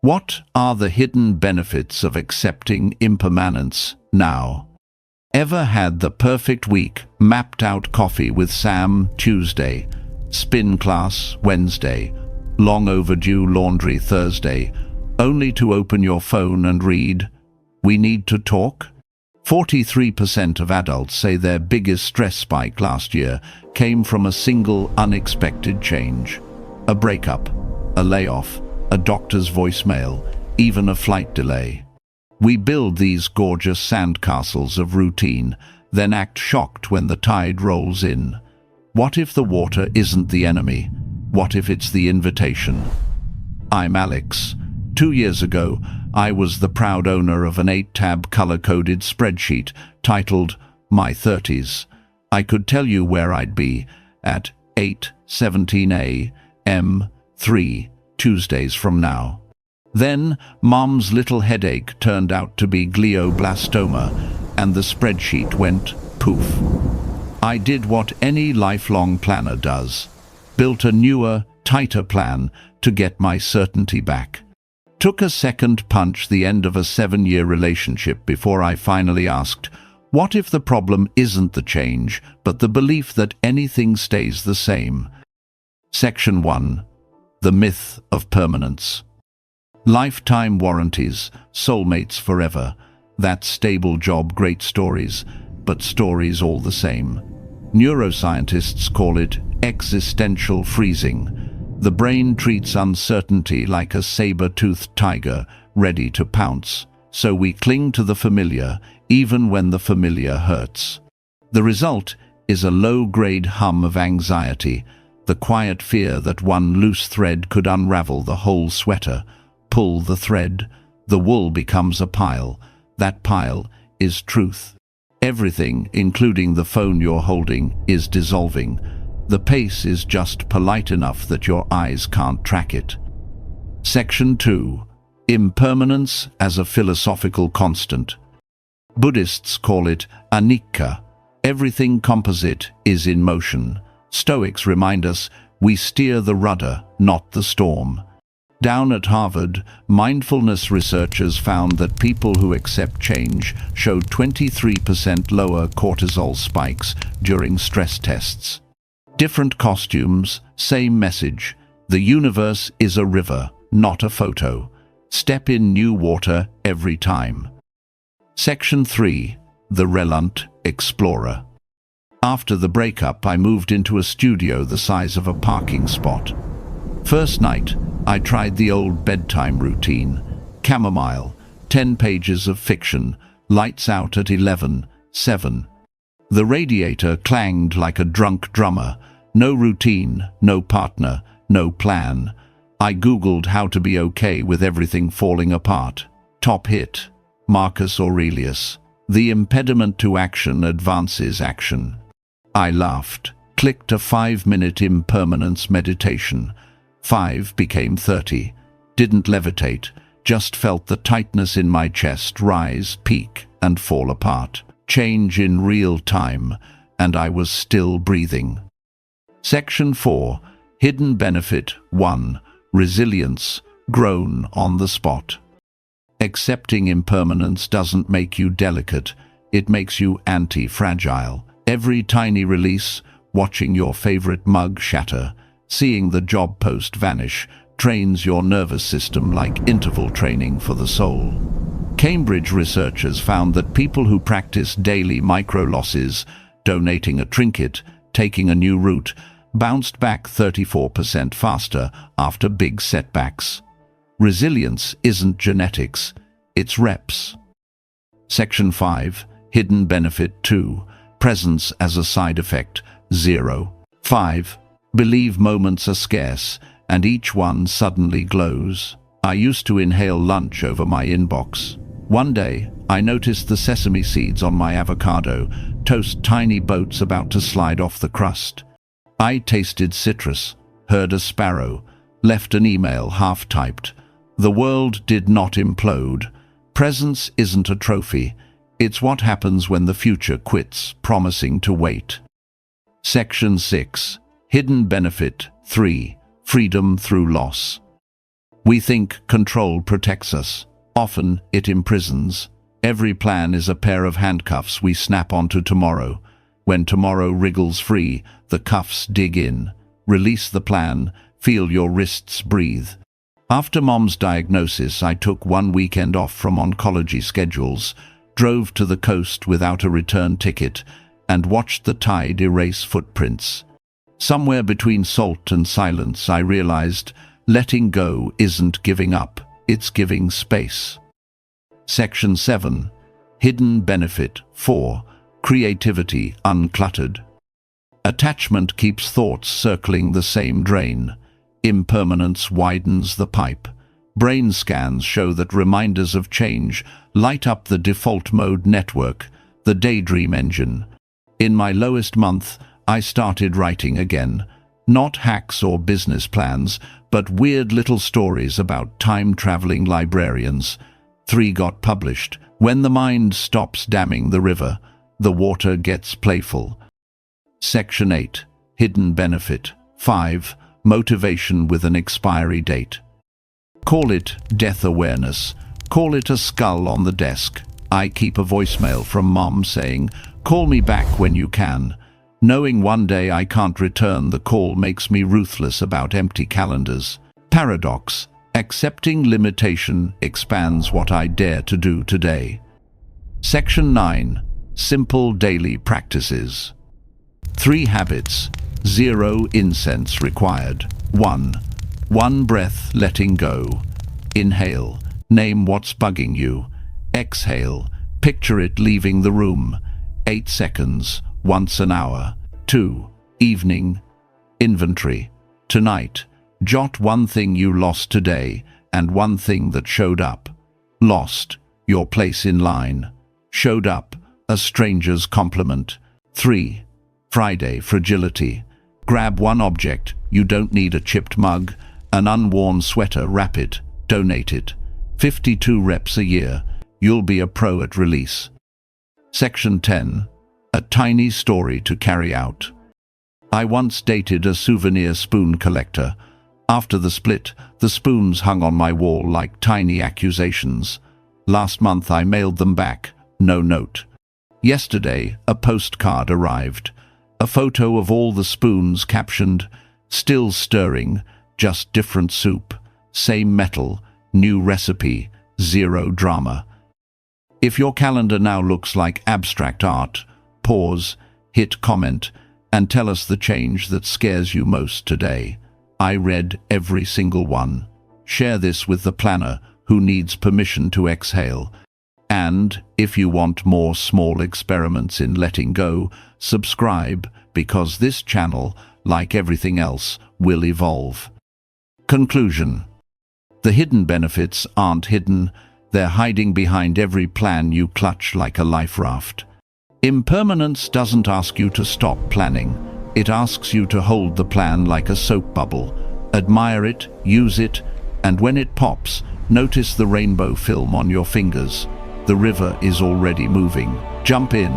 What are the hidden benefits of accepting impermanence now? Ever had the perfect week, mapped out coffee with Sam Tuesday, spin class Wednesday, long overdue laundry Thursday, only to open your phone and read, "We need to talk"? 43% of adults say their biggest stress spike last year came from a single unexpected change. A breakup, a layoff, a doctor's voicemail, even a flight delay. We build these gorgeous sandcastles of routine, then act shocked when the tide rolls in. What if the water isn't the enemy? What if it's the invitation? I'm Alex. 2 years ago, I was the proud owner of an 8-tab color-coded spreadsheet titled My 30s. I could tell you where I'd be at 8:17 a.m. 3 Tuesdays from now. Then, Mom's little headache turned out to be glioblastoma, and the spreadsheet went poof. I did what any lifelong planner does. Built a newer, tighter plan to get my certainty back. Took a second punch the end of a 7-year relationship before I finally asked, what if the problem isn't the change, but the belief that anything stays the same? Section 1. The myth of permanence. Lifetime warranties, soulmates forever. That stable job, great stories, but stories all the same. Neuroscientists call it existential freezing. The brain treats uncertainty like a saber-toothed tiger, ready to pounce, so we cling to the familiar, even when the familiar hurts. The result is a low-grade hum of anxiety, the quiet fear that one loose thread could unravel the whole sweater. Pull the thread, the wool becomes a pile. That pile is truth. Everything, including the phone you're holding, is dissolving. The pace is just polite enough that your eyes can't track it. Section 2. Impermanence as a philosophical constant. Buddhists call it anicca. Everything composite is in motion. Stoics remind us we steer the rudder, not the storm. Down at Harvard, mindfulness researchers found that people who accept change showed 23% lower cortisol spikes during stress tests. Different costumes, same message. The universe is a river, not a photo. Step in new water every time. Section 3. The Relunt Explorer. After the breakup, I moved into a studio the size of a parking spot. First night, I tried the old bedtime routine. Chamomile, 10 pages of fiction, lights out at 11:07. The radiator clanged like a drunk drummer. No routine, no partner, no plan. I Googled how to be okay with everything falling apart. Top hit, Marcus Aurelius. The impediment to action advances action. I laughed, clicked a 5-minute impermanence meditation. 5 became 30. Didn't levitate, just felt the tightness in my chest rise, peak, and fall apart. Change in real time, and I was still breathing. Section 4. Hidden benefit 1. Resilience, grown on the spot. Accepting impermanence doesn't make you delicate, it makes you anti-fragile. Every tiny release, watching your favorite mug shatter, seeing the job post vanish, trains your nervous system like interval training for the soul. Cambridge researchers found that people who practice daily micro-losses, donating a trinket, taking a new route, bounced back 34% faster after big setbacks. Resilience isn't genetics, it's reps. Section 5. Hidden benefit 2. Presence as a side effect 0. 5. Believe moments are scarce, and each one suddenly glows. I used to inhale lunch over my inbox. One day, I noticed the sesame seeds on my avocado, toast tiny boats about to slide off the crust. I tasted citrus, heard a sparrow, left an email half-typed. The world did not implode. Presence isn't a trophy. It's what happens when the future quits, promising to wait. Section 6. Hidden benefit 3. Freedom through loss. We think control protects us. Often it imprisons. Every plan is a pair of handcuffs we snap onto tomorrow. When tomorrow wriggles free, the cuffs dig in. Release the plan, feel your wrists breathe. After Mom's diagnosis, I took one weekend off from oncology schedules, drove to the coast without a return ticket, and watched the tide erase footprints. Somewhere between salt and silence, I realized letting go isn't giving up, it's giving space. Section 7. Hidden benefit. 4. Creativity uncluttered. Attachment keeps thoughts circling the same drain. Impermanence widens the pipe. Brain scans show that reminders of change light up the default mode network, the daydream engine. In my lowest month, I started writing again. Not hacks or business plans, but weird little stories about time-traveling librarians. 3 got published. When the mind stops damming the river, the water gets playful. Section 8. Hidden benefit. 5. Motivation with an expiry date. Call it death awareness. Call it a skull on the desk. I keep a voicemail from Mom saying, "Call me back when you can." Knowing one day I can't return the call makes me ruthless about empty calendars. Paradox. Accepting limitation expands what I dare to do today. Section 9. Simple daily practices. 3 habits. 0 incense required. 1. 1 breath letting go. Inhale. Name what's bugging you. Exhale. Picture it leaving the room. 8 seconds. Once an hour. 2. Evening. Inventory. Tonight, jot 1 thing you lost today and 1 thing that showed up. Lost, your place in line. Showed up, a stranger's compliment. 3. Friday. Fragility. Grab 1 object. You don't need a chipped mug, an unworn sweater. Wrap it, donate it. 52 reps a year. You'll be a pro at release. Section 10. A tiny story to carry out. I once dated a souvenir spoon collector. After the split, the spoons hung on my wall like tiny accusations. Last month I mailed them back, no note. Yesterday, a postcard arrived. A photo of all the spoons captioned, "Still stirring, just different soup. Same metal, new recipe, 0 drama." If your calendar now looks like abstract art, pause, hit comment, and tell us the change that scares you most today. I read every single one. Share this with the planner who needs permission to exhale. And, if you want more small experiments in letting go, subscribe, because this channel, like everything else, will evolve. Conclusion. The hidden benefits aren't hidden, they're hiding behind every plan you clutch like a life raft. Impermanence doesn't ask you to stop planning. It asks you to hold the plan like a soap bubble. Admire it, use it, and when it pops, notice the rainbow film on your fingers. The river is already moving. Jump in.